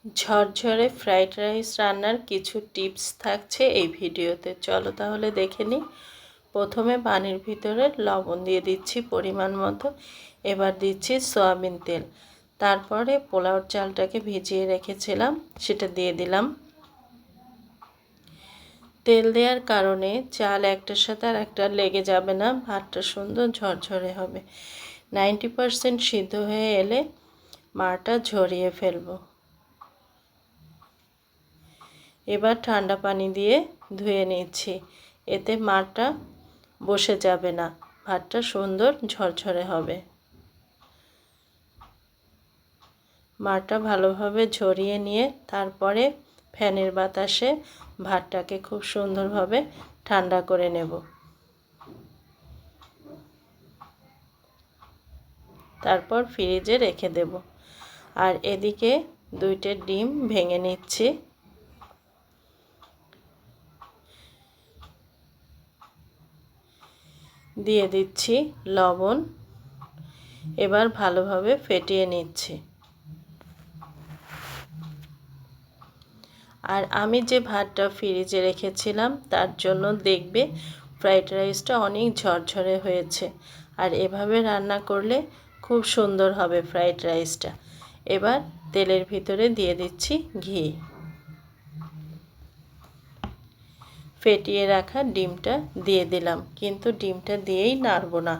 ঝরঝরে fried rice রান্নার কিছু টিপস থাকছে এই ভিডিওতে। চলো তাহলে দেখে নিই। প্রথমে পানির ভিতরে লবণ দিয়ে দিচ্ছি পরিমাণ মতো। এবার দিচ্ছি সয়াবিন তেল। তারপরে পোলাওর চালটাকে ভিজিয়ে রেখেছিলাম, সেটা দিয়ে দিলাম। তেল দেওয়ার কারণে চাল একটার সাথে আর একটা লেগে যাবে না, ভাতটা সুন্দর ঝরঝরে হবে। 90% সিদ্ধ হয়ে এলে মাটা ঝরিয়ে ফেলবো। এবার ঠান্ডা পানি দিয়ে ধুয়ে নিচ্ছি, এতে মাটা বসে যাবে না, ভাতটা সুন্দর ঝরঝরে হবে। মাটা ভালোভাবে ঝরিয়ে নিয়ে তারপরে ফ্যানের বাতাসে ভাতটাকে খুব সুন্দরভাবে ঠান্ডা করে নেব। তারপর ফ্রিজে রেখে দেব। আর এদিকে 2টে ডিম ভেঙে নিচ্ছি। দিয়ে দিচ্ছি লবণ। এবার ভালোভাবে ফেটিয়ে নিচ্ছি। আর আমি যে ভাতটা ফ্রিজে রেখেছিলাম তার জন্য দেখবে ফ্রাইড রাইসটা অনেক ঝরঝরে হয়েছে। আর এভাবে রান্না করলে খুব সুন্দর হবে ফ্রাইড রাইসটা। এবার তেলের ভিতরে দিয়ে দিচ্ছি ঘি। ফেটিয়ে রাখা ডিমটা দিয়ে দিলাম, কিন্তু ডিমটা দিয়েই নাড়ব না।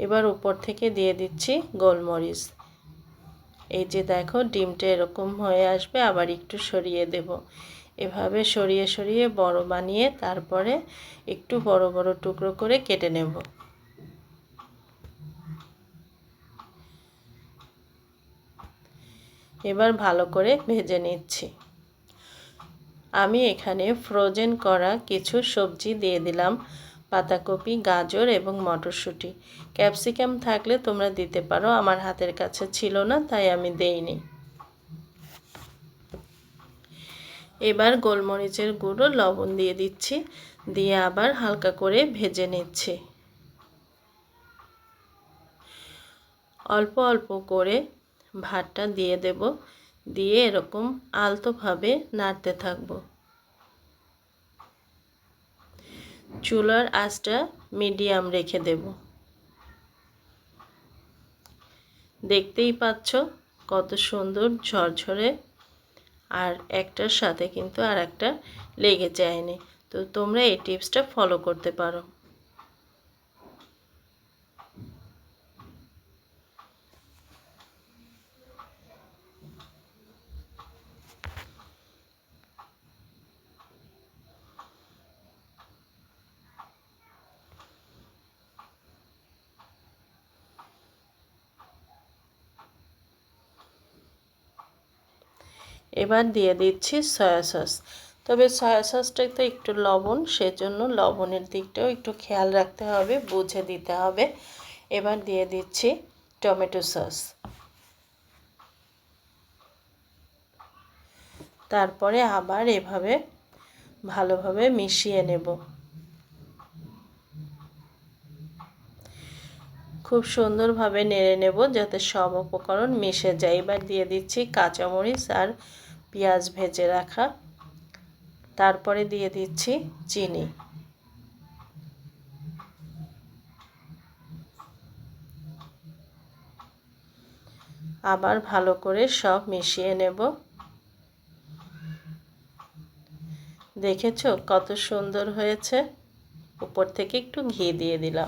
এবার উপর থেকে দিয়ে দিচ্ছি গোলমরিচ। এই যে দেখো ডিমটা এরকম হয়ে আসবে, আবার একটু সরিয়ে দেব। এভাবে সরিয়ে সরিয়ে বড় বানিয়ে তারপরে একটু বড় বড় টুকরো করে কেটে নেব। এবার ভালো করে ভেজে নিচ্ছি। আমি এখানে ফ্রোজেন করা কিছু সবজি দিয়ে দিলাম, পাতাকপি, গাজর এবং মটরশুঁটি। ক্যাপসিকাম থাকলে তোমরা দিতে পারো, আমার হাতের কাছে ছিল না তাই আমি দেইনি। এবার গোলমরিচের গুঁড়ো, লবণ দিয়ে দিচ্ছি, দিয়ে আবার হালকা করে ভেজে নিচ্ছি। অল্প অল্প করে ভাতটা দিয়ে দেব, দিয়ে এরকম আলতোভাবে নাড়তে থাকব। চুলার আঁচটা মিডিয়াম রেখে দেব। দেখতেই পাচ্ছ কত সুন্দর ঝরঝরে, আর একটার সাথে কিন্তু আর একটা লেগে যায়নি। তো তোমরা এই টিপসটা ফলো করতে পারো। এবার দিয়ে দিচ্ছি সয়া সস। তবে সয়া সসটাই তো একটু লবণ, সেজন্য লবণের দিকটাও একটু খেয়াল রাখতে হবে, বুঝে দিতে হবে। এবার দিয়ে দিচ্ছি টমেটো সস। তারপরে আবার এভাবে ভালোভাবে মিশিয়ে নেব। খুব সুন্দরভাবে নেড়ে নেব যাতে সব উপকরণ মিশে যায়। এবার দিয়ে দিচ্ছি কাঁচামরিচ আর পেঁয়াজ ভেজে রাখা। তারপরে দিয়ে দিচ্ছি চিনি। আবার ভালো করে সব মিশিয়ে নেব। দেখেছো কত সুন্দর হয়েছে? উপর থেকে একটু ঘি দিয়ে দিলাম।